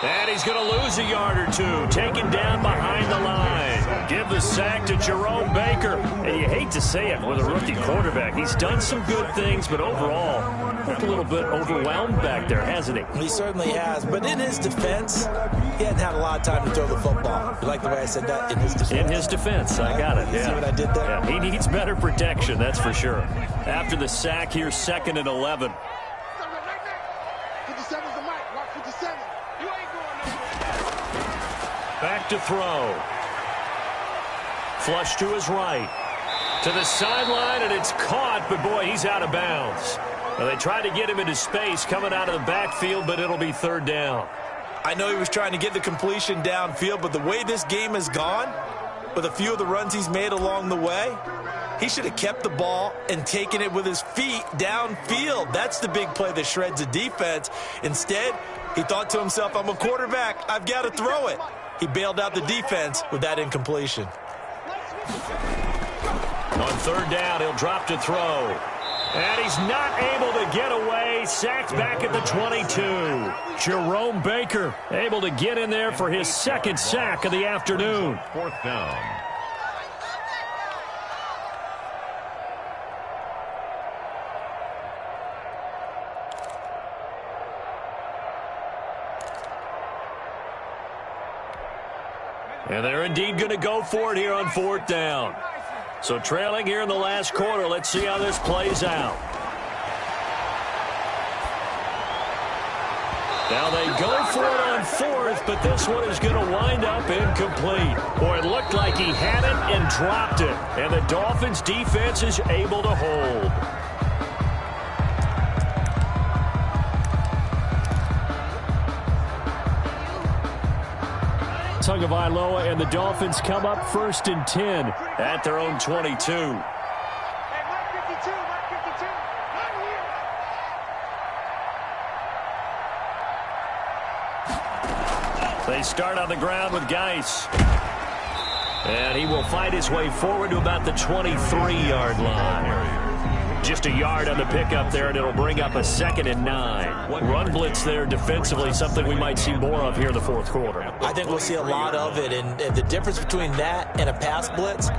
And he's going to lose a yard or 2. Taken down behind the line. Give the sack to Jerome Baker. And you hate to say it with a rookie quarterback. He's done some good things, but overall, looked a little bit overwhelmed back there, hasn't he? He certainly has. But in his defense, he hadn't had a lot of time to throw the football. You like the way I said that? In his defense. In his defense. I got it. Yeah. See what I did there? Yeah, he needs better protection, that's for sure. After the sack, here's 2nd and 11. Back to throw. Flush to his right. To the sideline, and it's caught, but boy, he's out of bounds. Well, they tried to get him into space coming out of the backfield, but it'll be 3rd down. I know he was trying to get the completion downfield, but the way this game has gone, with a few of the runs he's made along the way, he should have kept the ball and taken it with his feet downfield. That's the big play that shreds the defense. Instead, he thought to himself, I'm a quarterback. I've got to throw it. He bailed out the defense with that incompletion. On 3rd down, he'll drop to throw. And he's not able to get away. Sacked back at the 22. Jerome Baker able to get in there for his 2nd sack of the afternoon. 4th down. And they're indeed going to go for it here on 4th down. So trailing here in the last quarter. Let's see how this plays out. Now they go for it on 4th, but this one is going to wind up incomplete. Boy, it looked like he had it and dropped it. And the Dolphins defense is able to hold. Tagovailoa and the Dolphins come up 1st and 10 at their own 22. They start on the ground with Geis. And he will fight his way forward to about the 23-yard line. Just a yard on the pickup there, and it'll bring up a 2nd and 9. Run blitz there defensively, something we might see more of here in the 4th quarter. I think we'll see a lot of it, and the difference between that and a pass blitz,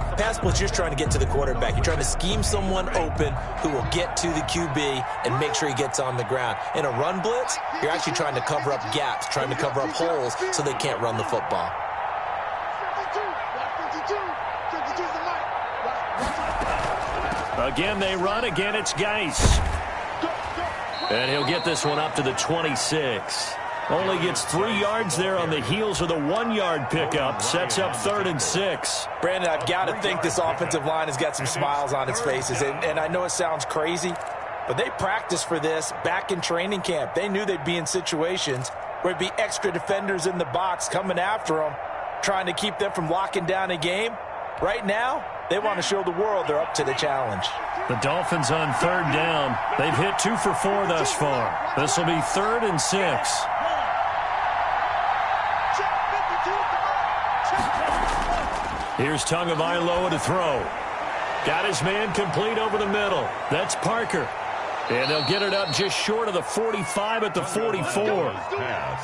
you're just trying to get to the quarterback. You're trying to scheme someone open who will get to the QB and make sure he gets on the ground. In a run blitz, you're actually trying to cover up gaps, trying to cover up holes so they can't run the football. Again, they run. Again, it's Geis. And he'll get this one up to the 26. Only gets 3 yards there on the heels of the 1-yard pickup. Sets up 3rd and 6. Brandon, I've got to think this offensive line has got some smiles on its faces. And I know it sounds crazy, but they practiced for this back in training camp. They knew they'd be in situations where it'd be extra defenders in the box coming after them, trying to keep them from locking down a game. Right now, They want to show the world they're up to the challenge. The Dolphins on third down. They've hit 2 for 4 thus far. This will be 3rd and 6. Here's Tagovailoa to throw. Got his man complete over the middle. That's Parker. And they'll get it up just short of the 45 at the 44.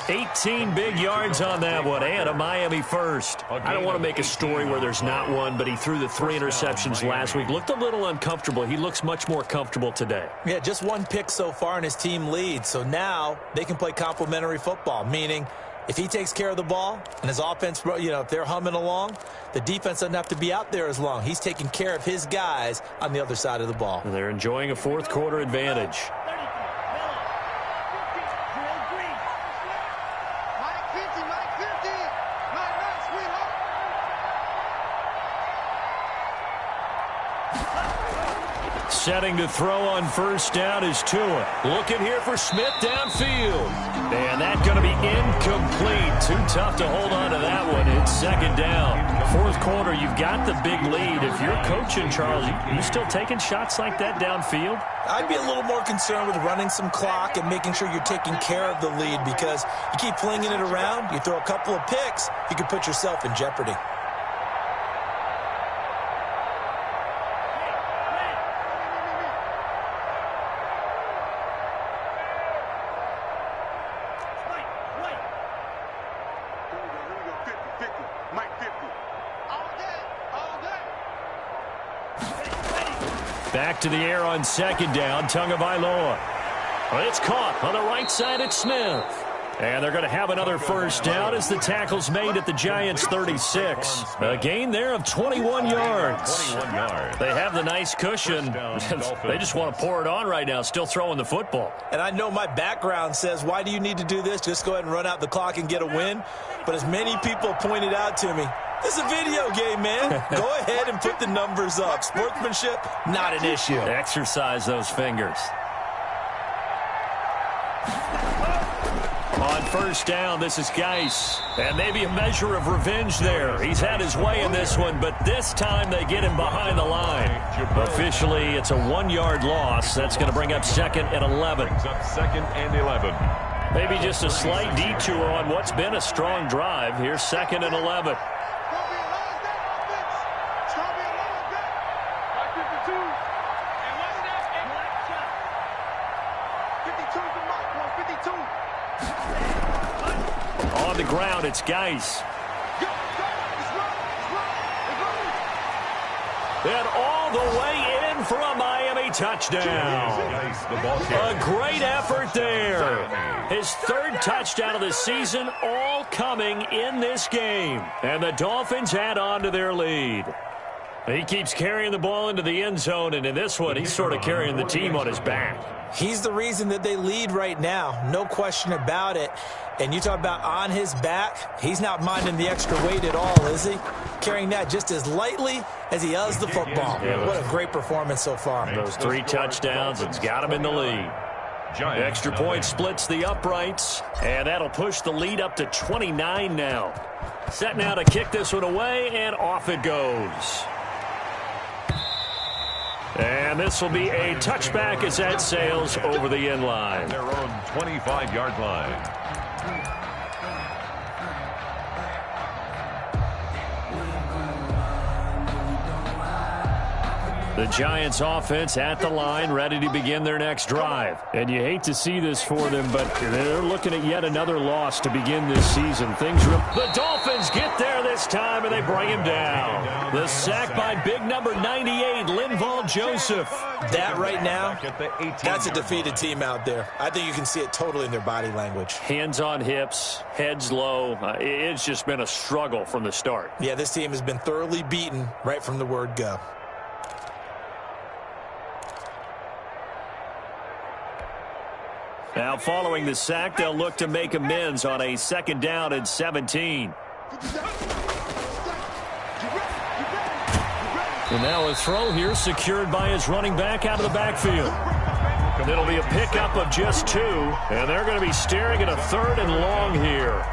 18 big yards on that one, and a Miami first. I don't want to make a story where there's not one, but he threw the 3 interceptions last week. Looked a little uncomfortable. He looks much more comfortable today. Yeah, just 1 pick so far and his team leads. So now they can play complementary football, meaning if he takes care of the ball and his offense, if they're humming along, the defense doesn't have to be out there as long. He's taking care of his guys on the other side of the ball. And they're enjoying a 4th quarter advantage. Setting to throw on first down is Tua. Looking here for Smith downfield. And that's going to be incomplete. Too tough to hold on to that one. It's 2nd down. 4th quarter, you've got the big lead. If you're coaching, Charles, you still taking shots like that downfield? I'd be a little more concerned with running some clock and making sure you're taking care of the lead, because you keep flinging it around, you throw a couple of picks, you could put yourself in jeopardy. Back to the air on 2nd down, Tagovailoa. It's caught on the right side at Smith. And they're going to have another first down as the tackle's made at the Giants' 36. A gain there of 21 yards. They have the nice cushion. They just want to pour it on right now, still throwing the football. And I know my background says, why do you need to do this? Just go ahead and run out the clock and get a win. But as many people pointed out to me, this is a video game, man. Go ahead and put the numbers up. Sportsmanship, not an issue. Exercise those fingers. On first down, this is Geis. And maybe a measure of revenge there. He's had his way in this one, but this time they get him behind the line. Officially, it's a 1-yard loss. That's going to bring up 2nd and 11. Brings up 2nd and 11. Maybe just a slight detour on what's been a strong drive. Here's 2nd and 11. On the ground, it's Geis. And all the way in for a Miami touchdown. A great effort there. His 3rd touchdown of the season, all coming in this game. And the Dolphins add on to their lead. He keeps carrying the ball into the end zone, and in this one, he's sort of carrying the team on his back. He's the reason that they lead right now, no question about it. And you talk about on his back, he's not minding the extra weight at all, is he? Carrying that just as lightly as he does the football. What a great performance so far. Those 3 touchdowns, it's got him in the lead. Extra point splits the uprights, and that'll push the lead up to 29 now. Set now to kick this one away, and off it goes. And this will be a touchback as that sails over the end line. Their own 25-yard line. The Giants offense at the line, ready to begin their next drive. And you hate to see this for them, but they're looking at yet another loss to begin this season. The Dolphins get there this time, and they bring him down. The sack by big number 98, Linval Joseph. That right now, that's a defeated team out there. I think you can see it totally in their body language. Hands on hips, heads low. It's just been a struggle from the start. Yeah, this team has been thoroughly beaten right from the word go. Now, following the sack, they'll look to make amends on a 2nd down and 17. And now a throw here secured by his running back out of the backfield. And it'll be a pickup of just 2, and they're going to be staring at a 3rd and long here.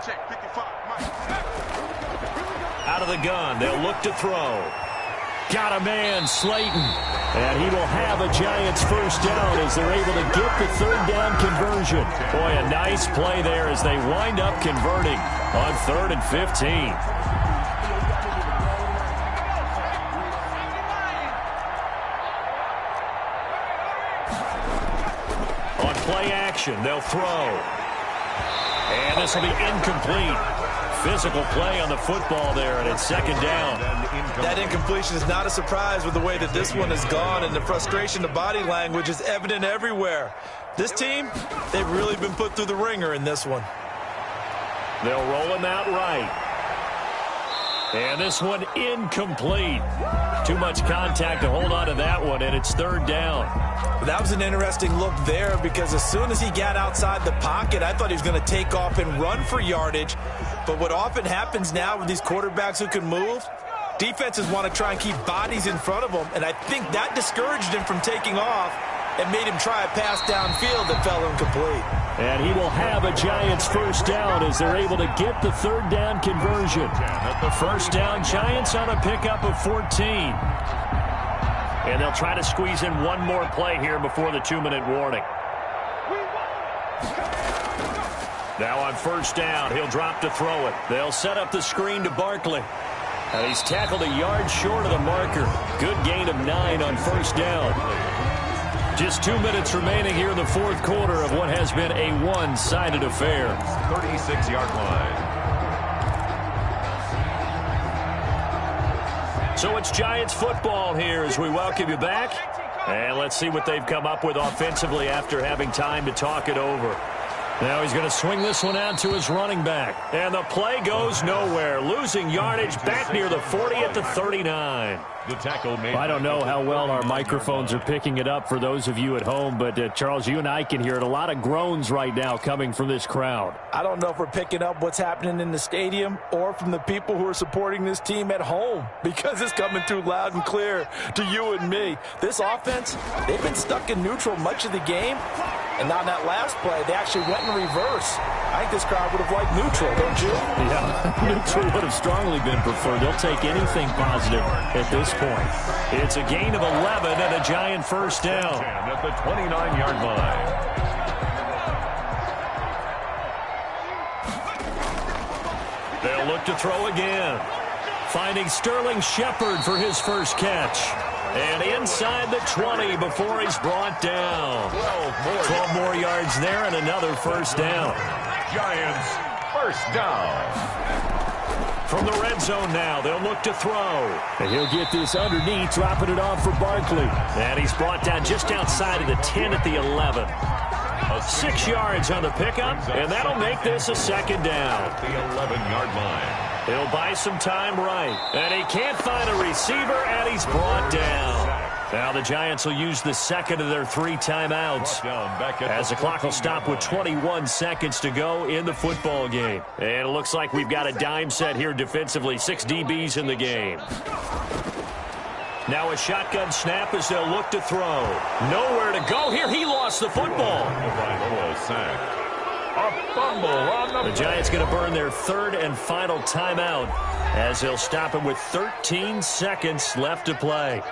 Check 55, Mike. Out of the gun, they'll look to throw. Got a man, Slayton. And he will have a Giants first down as they're able to get the third down conversion. Boy, a nice play there as they wind up converting on 3rd and 15. On play action, they'll throw. And this will be incomplete. Physical play on the football there, and it's 2nd down. That incompletion is not a surprise with the way that this one has gone, and the frustration, the body language is evident everywhere. This team, they've really been put through the ringer in this one. They'll roll him out right. And this one incomplete. Too much contact to hold on to that one, and it's 3rd down. That was an interesting look there because as soon as he got outside the pocket, I thought he was going to take off and run for yardage. But what often happens now with these quarterbacks who can move, defenses want to try and keep bodies in front of them, and I think that discouraged him from taking off and made him try a pass downfield that fell incomplete. And he will have a Giants first down as they're able to get the 3rd down conversion. First down, Giants on a pickup of 14. And they'll try to squeeze in one more play here before the 2-minute warning. Now on first down, he'll drop to throw it. They'll set up the screen to Barkley. And he's tackled a yard short of the marker. Good gain of 9 on first down. Just 2 minutes remaining here in the 4th quarter of what has been a one-sided affair. 36-yard line. So it's Giants football here as we welcome you back. And let's see what they've come up with offensively after having time to talk it over. Now he's going to swing this one out to his running back. And the play goes nowhere. Losing yardage back near the 40 at the 39. The tackle made. I don't know how well our microphones are picking it up for those of you at home, but Charles, you and I can hear it. A lot of groans right now coming from this crowd. I don't know if we're picking up what's happening in the stadium or from the people who are supporting this team at home because it's coming through loud and clear to you and me. This offense, they've been stuck in neutral much of the game, and on that last play, they actually went in reverse. I think this crowd would have liked neutral, don't you? Yeah, neutral would have strongly been preferred. They'll take anything positive at this point. It's a gain of 11 and a Giant first down. At the 29-yard line. They'll look to throw again. Finding Sterling Shepard for his first catch. And inside the 20 before he's brought down. 12 more yards there and another first down. Giants first down. From the red zone now, they'll look to throw. And he'll get this underneath, dropping it off for Barkley. And he's brought down just outside of the 10 at the 11. 6 yards on the pickup, and that'll make this a second down. At the 11-yard line. He'll buy some time right. And he can't find a receiver, and he's brought down. Now the Giants will use the second of their 3 timeouts as the clock will stop with 21 seconds to go in the football game. And it looks like we've got a dime set here defensively. 6 DBs in the game. Now a shotgun snap as they'll look to throw. Nowhere to go here. He lost the football. A fumble on The Giants going to burn their 3rd and final timeout as they'll stop him with 13 seconds left to play.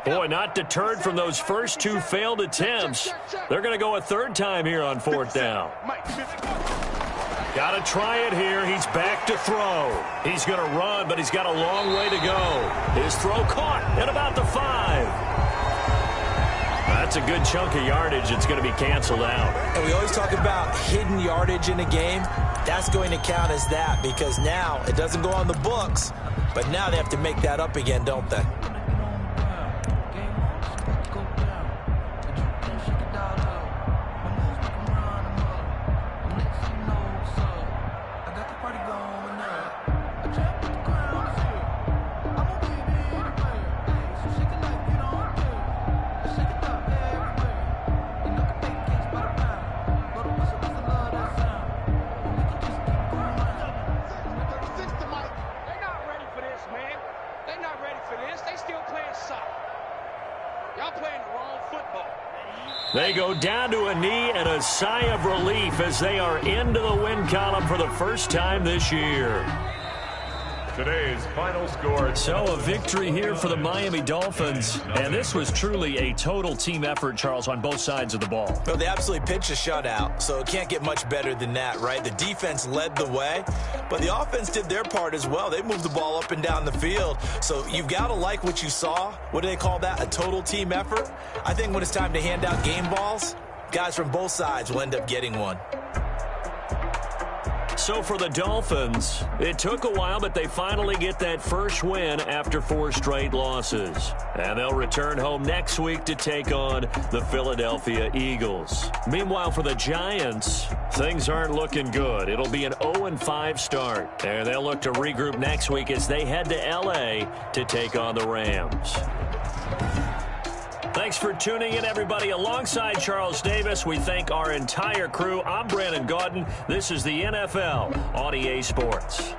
Boy, not deterred from those first 2 failed attempts. They're going to go a 3rd time here on 4th down. Got to try it here. He's back to throw. He's going to run, but he's got a long way to go. His throw caught at about the 5. That's a good chunk of yardage. It's going to be canceled out. And we always talk about hidden yardage in a game. That's going to count as that because now it doesn't go on the books, but now they have to make that up again, don't they? They go down to a knee and a sigh of relief as they are into the win column for the first time this year. Today's final score. So a victory here for the Miami Dolphins. And this was truly a total team effort, Charles, on both sides of the ball. Well, they absolutely pitched a shutout, so it can't get much better than that, right? The defense led the way, but the offense did their part as well. They moved the ball up and down the field. So you've got to like what you saw. What do they call that? A total team effort? I think when it's time to hand out game balls, guys from both sides will end up getting one. So for the Dolphins, it took a while, but they finally get that first win after 4 straight losses. And they'll return home next week to take on the Philadelphia Eagles. Meanwhile, for the Giants, things aren't looking good. It'll be an 0-5 start. And they'll look to regroup next week as they head to L.A. to take on the Rams. Thanks for tuning in, everybody. Alongside Charles Davis, we thank our entire crew. I'm Brandon Gaudin. This is the NFL on EA Sports.